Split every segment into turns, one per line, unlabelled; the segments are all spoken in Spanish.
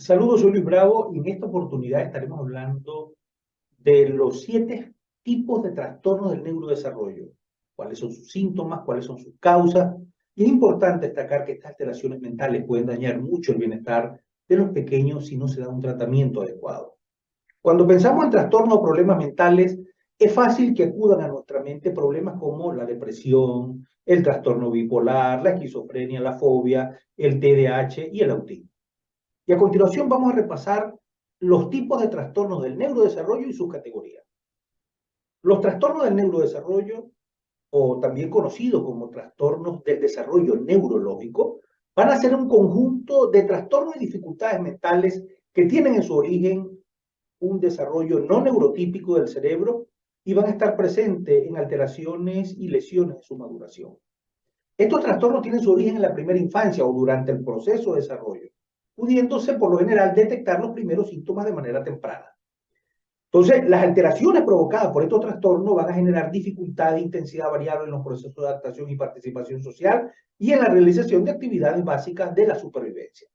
Saludos, soy Luis Bravo y en esta oportunidad estaremos hablando de los 7 tipos de trastornos del neurodesarrollo. Cuáles son sus síntomas, cuáles son sus causas. Y es importante destacar que estas alteraciones mentales pueden dañar mucho el bienestar de los pequeños si no se da un tratamiento adecuado. Cuando pensamos en trastornos o problemas mentales, es fácil que acudan a nuestra mente problemas como la depresión, el trastorno bipolar, la esquizofrenia, la fobia, el TDAH y el autismo. Y a continuación vamos a repasar los tipos de trastornos del neurodesarrollo y sus categorías. Los trastornos del neurodesarrollo, o también conocidos como trastornos del desarrollo neurológico, van a ser un conjunto de trastornos y dificultades mentales que tienen en su origen un desarrollo no neurotípico del cerebro y van a estar presentes en alteraciones y lesiones en su maduración. Estos trastornos tienen su origen en la primera infancia o durante el proceso de desarrollo, pudiéndose por lo general detectar los primeros síntomas de manera temprana. Entonces, las alteraciones provocadas por estos trastornos van a generar dificultad de intensidad variable en los procesos de adaptación y participación social y en la realización de actividades básicas de la supervivencia.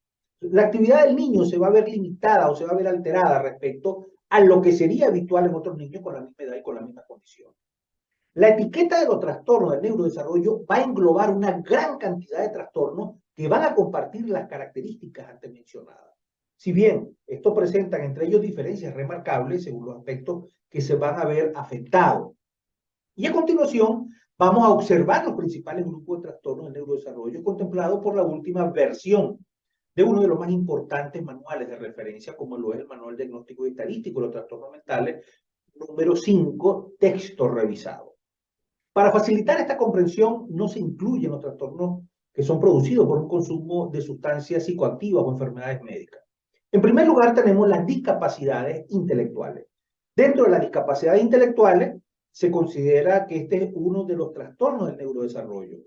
La actividad del niño se va a ver limitada o se va a ver alterada respecto a lo que sería habitual en otros niños con la misma edad y con la misma condición. La etiqueta de los trastornos del neurodesarrollo va a englobar una gran cantidad de trastornos que van a compartir las características antes mencionadas. Si bien estos presentan entre ellos diferencias remarcables según los aspectos que se van a ver afectados. Y a continuación vamos a observar los principales grupos de trastornos del neurodesarrollo contemplados por la última versión de uno de los más importantes manuales de referencia, como lo es el Manual Diagnóstico y Estadístico de los Trastornos Mentales, número 5, texto revisado. Para facilitar esta comprensión, no se incluyen los trastornos que son producidos por un consumo de sustancias psicoactivas o enfermedades médicas. En primer lugar, tenemos las discapacidades intelectuales. Dentro de las discapacidades intelectuales, se considera que este es uno de los trastornos del neurodesarrollo,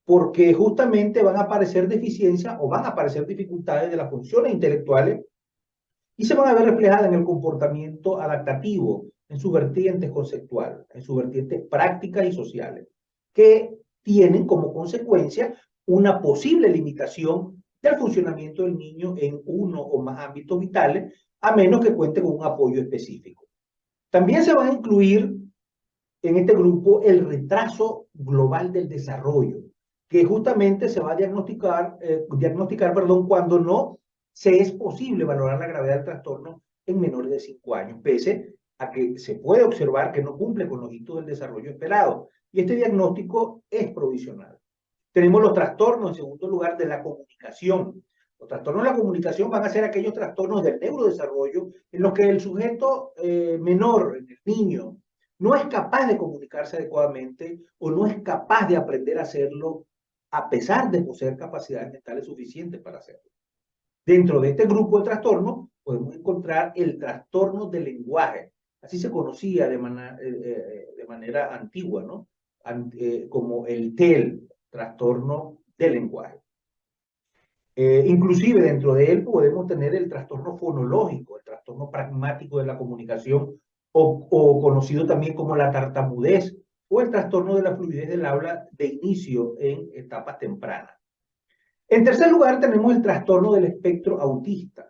porque justamente van a aparecer deficiencias o van a aparecer dificultades de las funciones intelectuales y se van a ver reflejadas en el comportamiento adaptativo, en sus vertientes conceptuales, en sus vertientes prácticas y sociales, que tienen como consecuencia una posible limitación del funcionamiento del niño en uno o más ámbitos vitales, a menos que cuente con un apoyo específico. También se va a incluir en este grupo el retraso global del desarrollo, que justamente se va a diagnosticar cuando no se es posible valorar la gravedad del trastorno en menores de 5 años, pese a que se puede observar que no cumple con los hitos del desarrollo esperado. Y este diagnóstico es provisional. Tenemos los trastornos, en segundo lugar, de la comunicación. Los trastornos de la comunicación van a ser aquellos trastornos del neurodesarrollo en los que el sujeto menor, el niño, no es capaz de comunicarse adecuadamente o no es capaz de aprender a hacerlo a pesar de poseer capacidades mentales suficientes para hacerlo. Dentro de este grupo de trastornos podemos encontrar el trastorno del lenguaje. Así se conocía de manera antigua, ¿no? Como el TEL, trastorno del lenguaje. Inclusive dentro de él podemos tener el trastorno fonológico, el trastorno pragmático de la comunicación o conocido también como la tartamudez o el trastorno de la fluidez del habla de inicio en etapas tempranas. En tercer lugar tenemos el trastorno del espectro autista.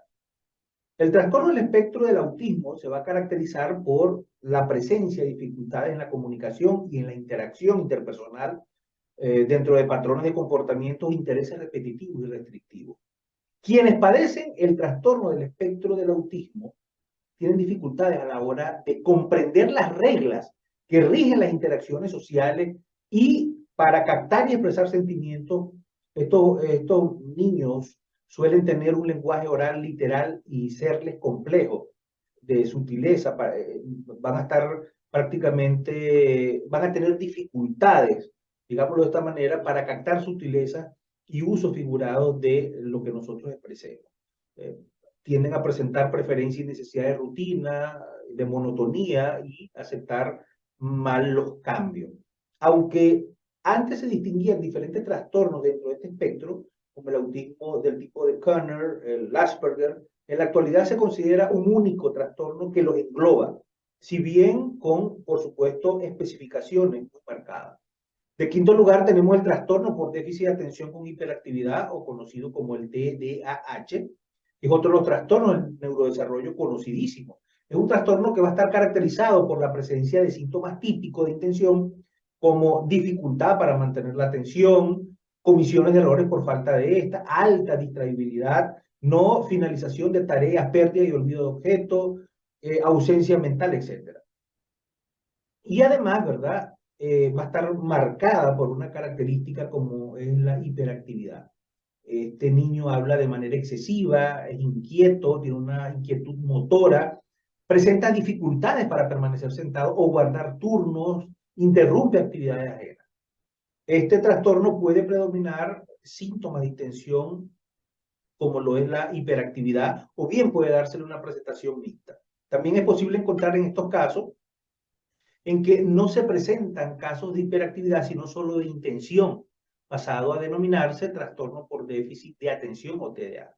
El trastorno del espectro del autismo se va a caracterizar por la presencia de dificultades en la comunicación y en la interacción interpersonal dentro de patrones de comportamientos e intereses repetitivos y restrictivos. Quienes padecen el trastorno del espectro del autismo tienen dificultades a la hora de comprender las reglas que rigen las interacciones sociales y para captar y expresar sentimientos, estos niños suelen tener un lenguaje oral literal y serles complejo, de sutileza, van a estar prácticamente, van a tener dificultades, digámoslo de esta manera, para captar sutileza y uso figurado de lo que nosotros expresemos. Tienden a presentar preferencia y necesidad de rutina, de monotonía y aceptar mal los cambios. Aunque antes se distinguían diferentes trastornos dentro de este espectro, como el autismo del tipo de Kanner, el Asperger, en la actualidad se considera un único trastorno que los engloba, si bien con, por supuesto, especificaciones muy marcadas. De quinto lugar tenemos el trastorno por déficit de atención con hiperactividad o conocido como el TDAH. es otro de los trastornos del neurodesarrollo conocidísimo. Es un trastorno que va a estar caracterizado por la presencia de síntomas típicos de intención, como dificultad para mantener la atención, comisiones de errores por falta de esta, alta distraibilidad, no finalización de tareas, pérdida y olvido de objetos, ausencia mental, etc. Y además, ¿verdad? Va a estar marcada por una característica como es la hiperactividad. Este niño habla de manera excesiva, es inquieto, tiene una inquietud motora, presenta dificultades para permanecer sentado o guardar turnos, interrumpe actividades ajenas. Este trastorno puede predominar síntomas de distensión, como lo es la hiperactividad, o bien puede dársele una presentación mixta. También es posible encontrar en estos casos en que no se presentan casos de hiperactividad, sino solo de intención, pasado a denominarse trastorno por déficit de atención o TDA.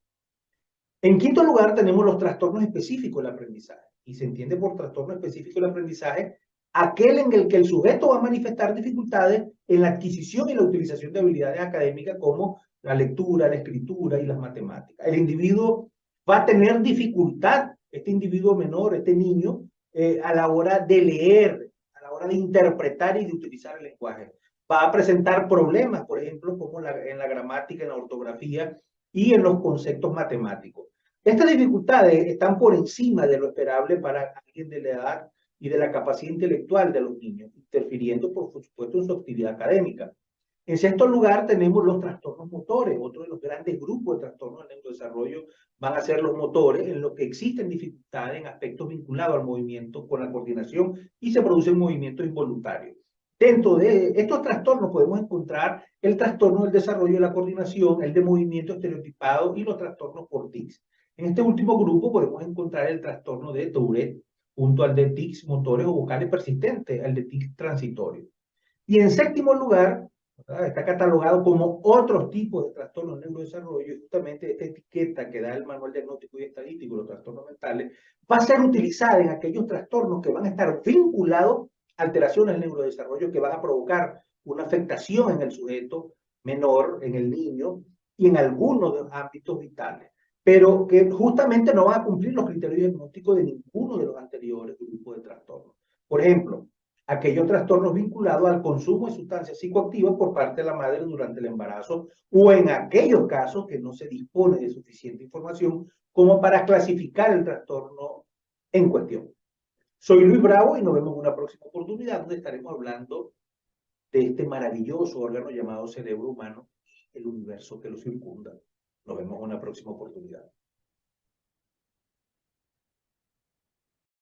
En quinto lugar, tenemos los trastornos específicos del aprendizaje. Y se entiende por trastorno específico del aprendizaje aquel en el que el sujeto va a manifestar dificultades en la adquisición y la utilización de habilidades académicas como la lectura, la escritura y las matemáticas. El individuo va a tener dificultad, este individuo menor, este niño, a la hora de leer, a la hora de interpretar y de utilizar el lenguaje. Va a presentar problemas, por ejemplo, como en la gramática, en la ortografía y en los conceptos matemáticos. Estas dificultades están por encima de lo esperable para alguien de la edad y de la capacidad intelectual de los niños, interfiriendo, por supuesto, en su actividad académica. En sexto lugar, tenemos los trastornos motores. Otro de los grandes grupos de trastornos del neurodesarrollo van a ser los motores, en los que existen dificultades en aspectos vinculados al movimiento con la coordinación y se producen movimientos involuntarios. Dentro de estos trastornos podemos encontrar el trastorno del desarrollo de la coordinación, el de movimiento estereotipado y los trastornos por tics. En este último grupo podemos encontrar el trastorno de Tourette, junto al de tics motores o vocales persistentes, el de tics transitorios. Y en séptimo lugar, ¿verdad? Está catalogado como otros tipos de trastornos de neurodesarrollo, y justamente esta etiqueta que da el Manual Diagnóstico y Estadístico de los Trastornos Mentales va a ser utilizada en aquellos trastornos que van a estar vinculados a alteraciones del neurodesarrollo que van a provocar una afectación en el sujeto menor, en el niño, y en algunos de los ámbitos vitales, pero que justamente no van a cumplir los criterios diagnósticos de ninguno de los anteriores grupos de trastornos. Por ejemplo, aquellos trastornos vinculados al consumo de sustancias psicoactivas por parte de la madre durante el embarazo, o en aquellos casos que no se dispone de suficiente información como para clasificar el trastorno en cuestión. Soy Luis Bravo y nos vemos en una próxima oportunidad donde estaremos hablando de este maravilloso órgano llamado cerebro humano y el universo que lo circunda. Nos vemos en una próxima oportunidad.